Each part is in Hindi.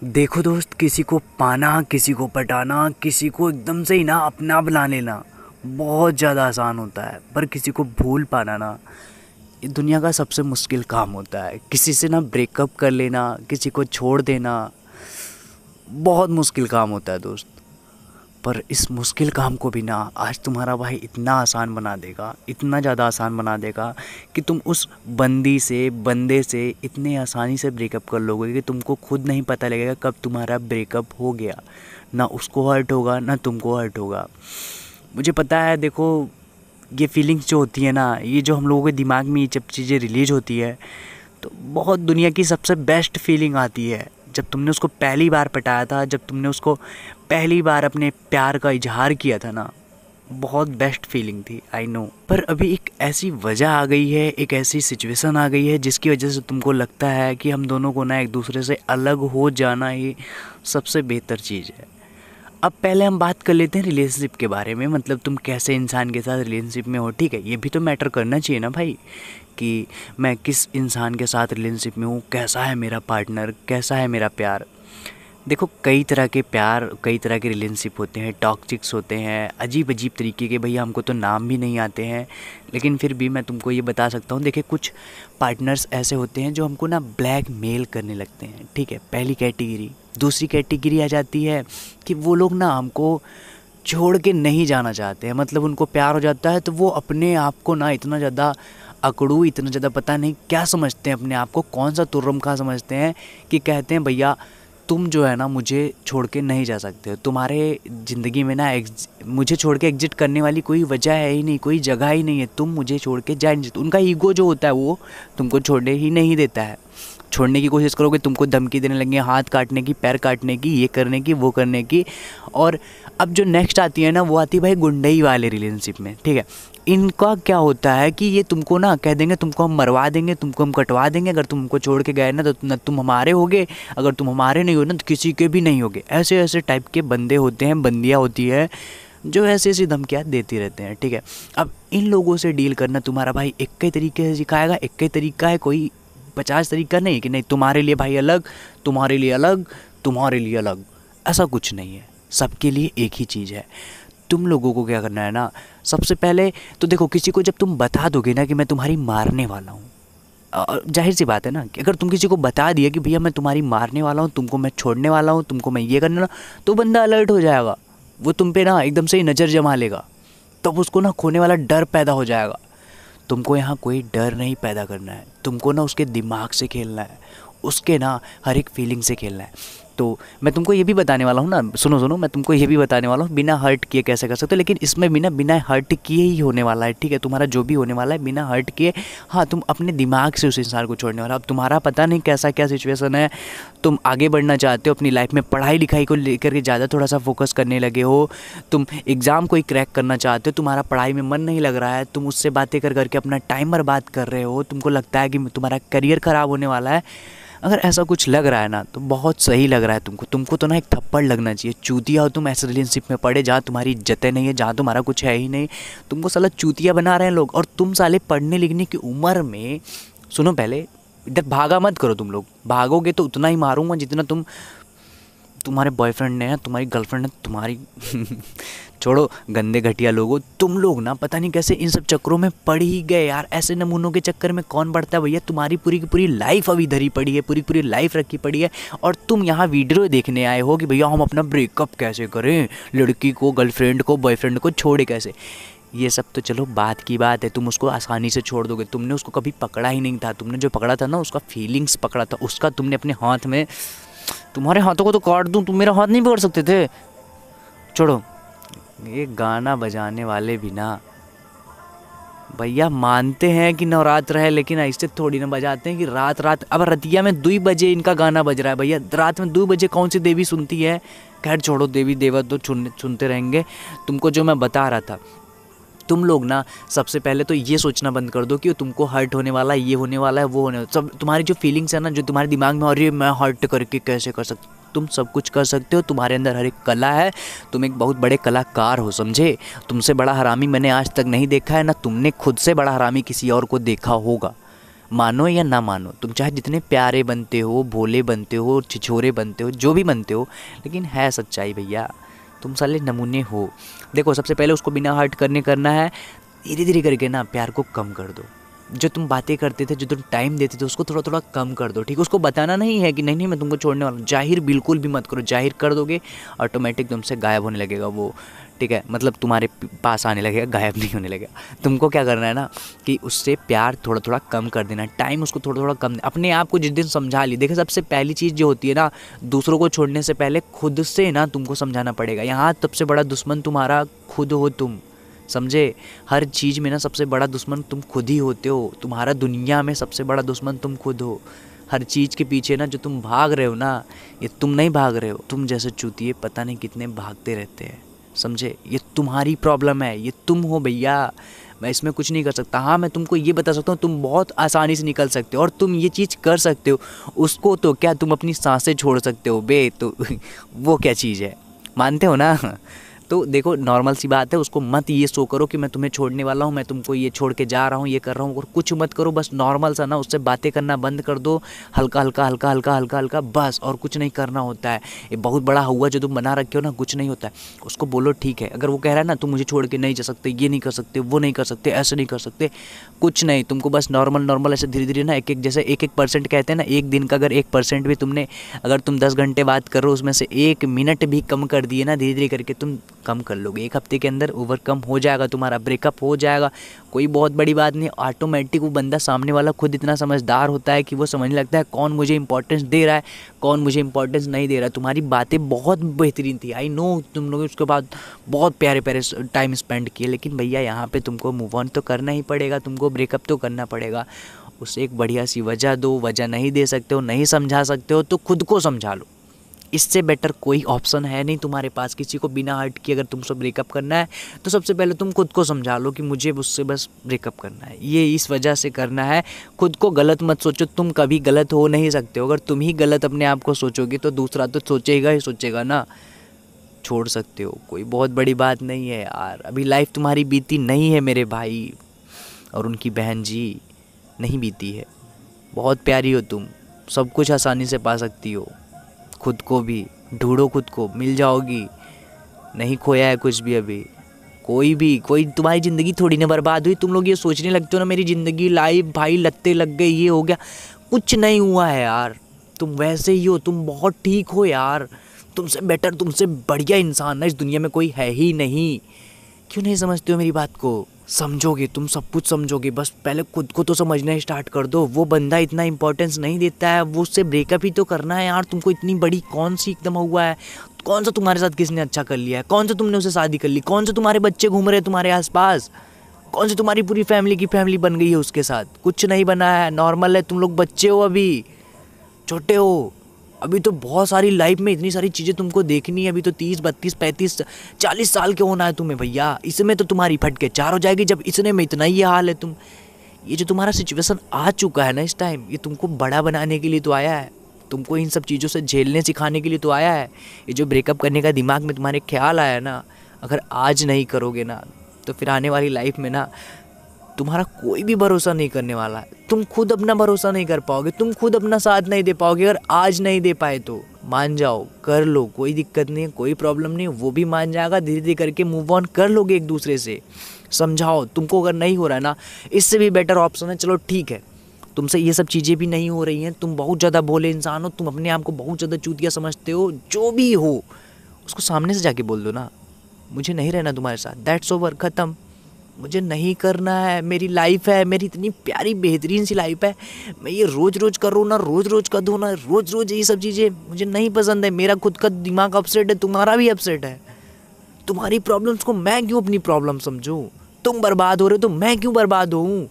देखो दोस्त, किसी को पाना, किसी को पटाना, किसी को एकदम से ही ना अपना बना लेना बहुत ज़्यादा आसान होता है। पर किसी को भूल पाना ना, ये दुनिया का सबसे मुश्किल काम होता है। किसी से ना ब्रेकअप कर लेना, किसी को छोड़ देना बहुत मुश्किल काम होता है दोस्त। पर इस मुश्किल काम को भी ना आज तुम्हारा भाई इतना आसान बना देगा, इतना ज़्यादा आसान बना देगा कि तुम उस बंदे से इतने आसानी से ब्रेकअप कर लोगे कि तुमको खुद नहीं पता लगेगा कब तुम्हारा ब्रेकअप हो गया। ना उसको हर्ट होगा ना तुमको हर्ट होगा। मुझे पता है, देखो ये फीलिंग्स जो होती है ना, ये जो हम लोगों के दिमाग में ये जब चीज़ें रिलीज होती है तो बहुत दुनिया की सबसे बेस्ट फीलिंग आती है। जब तुमने उसको पहली बार पटाया था, जब तुमने उसको पहली बार अपने प्यार का इजहार किया था ना, बहुत बेस्ट फीलिंग थी, आई नो। पर अभी एक ऐसी वजह आ गई है, एक ऐसी सिचुएशन आ गई है जिसकी वजह से तुमको लगता है कि हम दोनों को ना एक दूसरे से अलग हो जाना ही सबसे बेहतर चीज़ है। अब पहले हम बात कर लेते हैं रिलेशनशिप के बारे में, मतलब तुम कैसे इंसान के साथ रिलेशनशिप में हो। ठीक है, ये भी तो मैटर करना चाहिए ना भाई, कि मैं किस इंसान के साथ रिलेशनशिप में हूँ, कैसा है मेरा पार्टनर, कैसा है मेरा प्यार। देखो, कई तरह के प्यार, कई तरह के रिलेशनशिप होते हैं, टॉक्सिक्स होते हैं, अजीब अजीब तरीके के, भैया हमको तो नाम भी नहीं आते हैं, लेकिन फिर भी मैं तुमको ये बता सकता हूँ। देखिए, कुछ पार्टनर्स ऐसे होते हैं जो हमको ना ब्लैक मेल करने लगते हैं। ठीक है, पहली कैटेगरी। दूसरी कैटेगरी आ जाती है कि वो लोग ना हमको छोड़ के नहीं जाना चाहते हैं, मतलब उनको प्यार हो जाता है तो वो अपने आप को ना इतना ज़्यादा अकड़ू, इतना ज़्यादा पता नहीं क्या समझते हैं अपने आप को, कौन सा तुर्रम खा समझते हैं कि कहते हैं भैया तुम जो है ना मुझे छोड़ के नहीं जा सकते हो, तुम्हारे ज़िंदगी में ना मुझे छोड़ के एग्जिट करने वाली कोई वजह है ही नहीं, कोई जगह ही नहीं है, तुम मुझे छोड़ के जा नहीं सकते। उनका ईगो जो होता है वो तुमको छोड़ने ही नहीं देता है। छोड़ने की कोशिश करोगे तुमको धमकी देने लगेंगे, हाथ काटने की, पैर काटने की, ये करने की, वो करने की। और अब जो नेक्स्ट आती है ना, वो आती है भाई गुंडई वाले रिलेशनशिप में। ठीक है, इनका क्या होता है कि ये तुमको ना कह देंगे तुमको हम मरवा देंगे, तुमको हम कटवा देंगे, अगर तुम हमको छोड़ के गए ना तो न तुम हमारे होगे, अगर तुम हमारे नहीं हो ना तो किसी के भी नहीं होगे। ऐसे ऐसे टाइप के बंदे होते हैं, बंदियाँ होती है जो ऐसी ऐसी धमकियाँ देती रहते हैं। ठीक है, अब इन लोगों से डील करना तुम्हारा भाई एक ही तरीके से सिखाएगा, एक ही तरीका है, कोई 50 तरीका नहीं कि नहीं तुम्हारे लिए भाई अलग, तुम्हारे लिए अलग, तुम्हारे लिए अलग, ऐसा कुछ नहीं है। सबके लिए एक ही चीज़ है। तुम लोगों को क्या करना है ना, सबसे पहले तो देखो, किसी को जब तुम बता दोगे ना कि मैं तुम्हारी मारने वाला हूँ, जाहिर सी बात है ना कि अगर तुम किसी को बता दिया कि भैया मैं तुम्हारी मारने वाला हूँ, तुमको मैं छोड़ने वाला हूँ, तुमको मैं ये करने वाला हूँ, तो बंदा अलर्ट हो जाएगा, वो तुम पे ना एकदम से ही नज़र जमा लेगा, तब उसको ना खोने वाला डर पैदा हो जाएगा। तुमको यहाँ कोई डर नहीं पैदा करना है, तुमको ना उसके दिमाग से खेलना है, उसके ना हर एक फीलिंग से खेलना है। तो मैं तुमको ये भी बताने वाला हूँ ना, सुनो सुनो, मैं तुमको ये भी बताने वाला हूँ बिना हर्ट किए कैसे कर सकते हो, लेकिन इसमें भी ना बिना हर्ट किए ही होने वाला है। ठीक है, तुम्हारा जो भी होने वाला है बिना हर्ट किए। हाँ, तुम अपने दिमाग से उस इंसान को छोड़ने वाला। अब तुम्हारा पता नहीं कैसा क्या सिचुएशन है, तुम आगे बढ़ना चाहते हो अपनी लाइफ में, पढ़ाई लिखाई को लेकर के ज़्यादा थोड़ा सा फोकस करने लगे हो, तुम एग्ज़ाम कोई क्रैक करना चाहते हो, तुम्हारा पढ़ाई में मन नहीं लग रहा है, तुम उससे बातें कर करके अपना टाइम बर्बाद कर रहे हो, तुमको लगता है कि तुम्हारा करियर ख़राब होने वाला है। अगर ऐसा कुछ लग रहा है ना तो बहुत सही लग रहा है तुमको तो ना एक थप्पड़ लगना चाहिए। चूतिया हो तुम ऐसे रिलेशनशिप में पड़े जहाँ तुम्हारी इज्जतें नहीं है, जहाँ तुम्हारा कुछ है ही नहीं, तुमको साला चूतिया बना रहे हैं लोग। और तुम साले पढ़ने लिखने की उम्र में, सुनो पहले, इधर भागा मत करो। तुम लोग भागोगे तो उतना ही मारूंगा जितना तुम्हारे बॉयफ्रेंड ने, तुम्हारी गर्लफ्रेंड ने तुम्हारी छोड़ो गंदे घटिया लोगों, तुम लोग ना पता नहीं कैसे इन सब चक्करों में पड़ ही गए यार। ऐसे नमूनों के चक्कर में कौन पड़ता है भैया। तुम्हारी पूरी की पूरी लाइफ अभी धरी पड़ी है, पूरी पूरी लाइफ रखी पड़ी है, और तुम यहाँ वीडियो देखने आए हो कि भैया हम अपना ब्रेकअप कैसे करें, लड़की को, गर्लफ्रेंड को, बॉयफ्रेंड को छोड़े कैसे। ये सब तो चलो बात की बात है, तुम उसको आसानी से छोड़ दोगे। तुमने उसको कभी पकड़ा ही नहीं था, तुमने जो पकड़ा था ना उसका फीलिंग्स पकड़ा था, उसका तुमने अपने हाथ में, तुम्हारे हाथों को तो काट दूं, तुम मेरा हाथ नहीं पकड़ सकते थे। छोड़ो, ये गाना बजाने वाले भी ना भैया मानते हैं कि नवरात्र है, लेकिन ऐसे थोड़ी ना बजाते हैं कि रात रात, अब रतिया में 2 बजे इनका गाना बज रहा है भैया, रात में 2 बजे कौन सी देवी सुनती है। खैर छोड़ो, देवी देवत तो सुनते रहेंगे। तुमको जो मैं बता रहा था, तुम लोग ना सबसे पहले तो ये सोचना बंद कर दो कि तुमको हर्ट होने वाला है, ये होने वाला है, वो होने वाला, सब तुम्हारी जो फीलिंग्स है ना, जो तुम्हारे दिमाग में, और ये मैं हर्ट करके कैसे कर सकता, तुम सब कुछ कर सकते हो। तुम्हारे अंदर हर एक कला है, तुम एक बहुत बड़े कलाकार हो, समझे। तुमसे बड़ा हरामी मैंने आज तक नहीं देखा है, ना तुमने खुद से बड़ा हरामी किसी और को देखा होगा। मानो या ना मानो, तुम चाहे जितने प्यारे बनते हो, भोले बनते हो, छिछोरे बनते हो, जो भी बनते हो, लेकिन है सच्चाई भैया, तुम साले नमूने हो। देखो सबसे पहले उसको बिना हर्ट करना है, धीरे धीरे करके ना प्यार को कम कर दो। जो तुम बातें करते थे, जो तुम टाइम देते थे, उसको थोड़ा थोड़ा कम कर दो, ठीक है। उसको बताना नहीं है कि नहीं नहीं मैं तुमको छोड़ने वाला हूँ, जाहिर बिल्कुल भी मत करो। जाहिर कर दोगे ऑटोमेटिक तुमसे गायब होने लगेगा वो, ठीक है। मतलब तुम्हारे पास आने लगेगा, गायब नहीं होने लगेगा। तुमको क्या करना है ना कि उससे प्यार थोड़ा थोड़ा कम कर देना, टाइम उसको थोड़ा थोड़ा कम, अपने आप को जिस दिन समझा ली। देखिए सबसे पहली चीज़ जो होती है ना, दूसरों को छोड़ने से पहले खुद से ना तुमको समझाना पड़ेगा। यहाँ सबसे बड़ा दुश्मन तुम्हारा खुद हो तुम, समझे। हर चीज़ में ना सबसे बड़ा दुश्मन तुम खुद ही होते हो। तुम्हारा दुनिया में सबसे बड़ा दुश्मन तुम खुद हो। हर चीज़ के पीछे ना जो तुम भाग रहे हो ना, ये तुम नहीं भाग रहे हो, तुम जैसे चूतिए पता नहीं कितने भागते रहते हैं, समझे। ये तुम्हारी प्रॉब्लम है, ये तुम हो भैया, मैं इसमें कुछ नहीं कर सकता। हाँ मैं तुमको ये बता सकता हूँ, तुम बहुत आसानी से निकल सकते हो और तुम ये चीज़ कर सकते हो। उसको तो क्या तुम अपनी सांसें छोड़ सकते हो बे, तो वो क्या चीज़ है, मानते हो ना। तो देखो नॉर्मल सी बात है, उसको मत ये शो करो कि मैं तुम्हें छोड़ने वाला हूँ, मैं तुमको ये छोड़ के जा रहा हूँ, ये कर रहा हूँ, और कुछ मत करो। बस नॉर्मल सा ना उससे बातें करना बंद कर दो, हल्का हल्का हल्का हल्का हल्का हल्का, बस। और कुछ नहीं करना होता है। ये बहुत बड़ा हुआ जो तुम बना रखे हो ना, कुछ नहीं होता है। उसको बोलो ठीक है, अगर वो कह रहा है ना तुम मुझे छोड़ के नहीं जा सकते, ये नहीं कर सकते, वो नहीं कर सकते, ऐसे नहीं कर सकते, कुछ नहीं, तुमको बस नॉर्मल नॉर्मल ऐसे धीरे धीरे ना एक एक, जैसे 1% कहते हैं ना, एक दिन का अगर 1% भी तुमने, अगर तुम 10 घंटे बात कर रहे हो उसमें से 1 मिनट भी कम कर दिए ना, धीरे धीरे करके तुम कम कर लोगे। 1 हफ्ते के अंदर ओवरकम हो जाएगा, तुम्हारा ब्रेकअप हो जाएगा, कोई बहुत बड़ी बात नहीं। ऑटोमेटिक वो बंदा सामने वाला खुद इतना समझदार होता है कि वो समझने लगता है कौन मुझे इंपॉर्टेंस दे रहा है, कौन मुझे इंपॉर्टेंस नहीं दे रहा है। तुम्हारी बातें बहुत बेहतरीन थी, आई नो, तुम लोग उसके बाद बहुत प्यारे प्यारे टाइम स्पेंड किए, लेकिन भैया यहाँ पे तुमको मूव ऑन तो करना ही पड़ेगा, तुमको ब्रेकअप तो करना पड़ेगा। उसे एक बढ़िया सी वजह दो, वजह नहीं दे सकते हो, नहीं समझा सकते हो तो खुद को समझा लो। इससे बेटर कोई ऑप्शन है नहीं तुम्हारे पास। किसी को बिना हर्ट किए अगर तुमसे ब्रेकअप करना है तो सबसे पहले तुम खुद को समझा लो कि मुझे उससे बस ब्रेकअप करना है, ये इस वजह से करना है। खुद को गलत मत सोचो, तुम कभी गलत हो नहीं सकते हो। अगर तुम ही गलत अपने आप को सोचोगे तो दूसरा तो सोचेगा ही सोचेगा ना। छोड़ सकते हो, कोई बहुत बड़ी बात नहीं है यार। अभी लाइफ तुम्हारी बीती नहीं है मेरे भाई और उनकी बहन जी, नहीं बीती है। बहुत प्यारी हो तुम, सब कुछ आसानी से पा सकती हो। खुद को भी ढूंढो, खुद को मिल जाओगी, नहीं खोया है कुछ भी अभी। कोई तुम्हारी ज़िंदगी थोड़ी ना बर्बाद हुई। तुम लोग ये सोचने लगते हो ना मेरी ज़िंदगी लाइफ भाई लत्ते लग गए, ये हो गया, कुछ नहीं हुआ है यार। तुम वैसे ही हो, तुम बहुत ठीक हो यार। तुमसे बेटर, तुमसे बढ़िया इंसान ना इस दुनिया में कोई है ही नहीं। क्यों नहीं समझते हो मेरी बात को? समझोगे, तुम सब कुछ समझोगे, बस पहले खुद को तो समझना स्टार्ट कर दो। वो बंदा इतना इंपॉर्टेंस नहीं देता है, वो उससे ब्रेकअप ही तो करना है यार। तुमको इतनी बड़ी कौन सी एकदम हुआ है? कौन सा तुम्हारे साथ किसने अच्छा कर लिया है? कौन सा तुमने उसे शादी कर ली? कौन से तुम्हारे बच्चे घूम रहे हैं तुम्हारे आसपास? कौन सी तुम्हारी पूरी फैमिली की फैमिली बन गई है उसके साथ? कुछ नहीं बना है, नॉर्मल है। तुम लोग बच्चे हो, अभी छोटे हो। अभी तो बहुत सारी लाइफ में इतनी सारी चीज़ें तुमको देखनी है। अभी तो 30, 32, 35, 40 साल के होना है तुम्हें भैया। इसमें तो तुम्हारी फट के 4 हो जाएगी, जब इतने में इतना ही हाल है। तुम ये जो तुम्हारा सिचुएशन आ चुका है ना इस टाइम, ये तुमको बड़ा बनाने के लिए तो आया है, तुमको इन सब चीज़ों से झेलने सिखाने के लिए तो आया है। ये जो ब्रेकअप करने का दिमाग में तुम्हारे ख्याल आया ना, अगर आज नहीं करोगे ना तो फिर आने वाली लाइफ में ना तुम्हारा कोई भी भरोसा नहीं करने वाला है। तुम खुद अपना भरोसा नहीं कर पाओगे, तुम खुद अपना साथ नहीं दे पाओगे। अगर आज नहीं दे पाए तो मान जाओ, कर लो, कोई दिक्कत नहीं है, कोई प्रॉब्लम नहीं है। वो भी मान जाएगा, धीरे धीरे करके मूव ऑन कर लोगे एक दूसरे से। समझाओ, तुमको अगर नहीं हो रहा है ना, इससे भी बेटर ऑप्शन है, चलो ठीक है तुमसे ये सब चीज़ें भी नहीं हो रही हैं, तुम बहुत ज़्यादा भोले इंसान हो, तुम अपने आप को बहुत ज़्यादा चूतिया समझते हो, जो भी हो उसको सामने से जाके बोल दो ना, मुझे नहीं रहना तुम्हारे साथ, दैट्स ओवर, ख़त्म, मुझे नहीं करना है। मेरी लाइफ है, मेरी इतनी प्यारी बेहतरीन सी लाइफ है, मैं ये रोज़ रोज़ कर रहा हूँ ना, रोज़ रोज़ कर दो ना, रोज़ रोज़ ये सब चीज़ें मुझे नहीं पसंद है। मेरा खुद का दिमाग अपसेट है, तुम्हारा भी अपसेट है। तुम्हारी प्रॉब्लम्स को मैं क्यों अपनी प्रॉब्लम समझूं? तुम बर्बाद हो रहे हो तो मैं क्यों बर्बाद हूँ?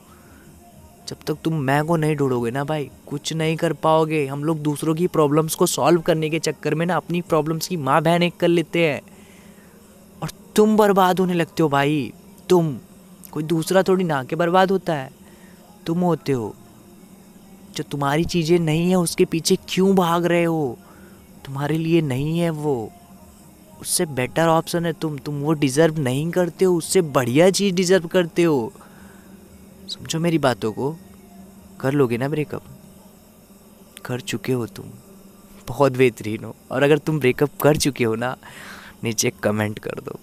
जब तक तुम मैं को नहीं ढूंढोगे ना भाई, कुछ नहीं कर पाओगे। हम लोग दूसरों की प्रॉब्लम्स को सॉल्व करने के चक्कर में ना अपनी प्रॉब्लम्स की माँ बहन एक कर लेते हैं और तुम बर्बाद होने लगते हो भाई। तुम, कोई दूसरा थोड़ी ना के बर्बाद होता है, तुम होते हो। जो तुम्हारी चीज़ें नहीं है उसके पीछे क्यों भाग रहे हो? तुम्हारे लिए नहीं है वो, उससे बेटर ऑप्शन है तुम वो डिज़र्व नहीं करते हो, उससे बढ़िया चीज़ डिज़र्व करते हो। समझो मेरी बातों को, कर लोगे ना ब्रेकअप? कर चुके हो तुम, बहुत बेहतरीन हो। और अगर तुम ब्रेकअप कर चुके हो ना, नीचे कमेंट कर दो।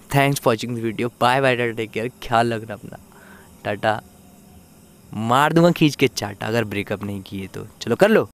Thanks for watching the video. Bye bye, tata, take care, ख्याल रखना अपना, टाटा। मार दूंगा खींच के चाटा अगर ब्रेकअप नहीं किए तो। चलो कर लो।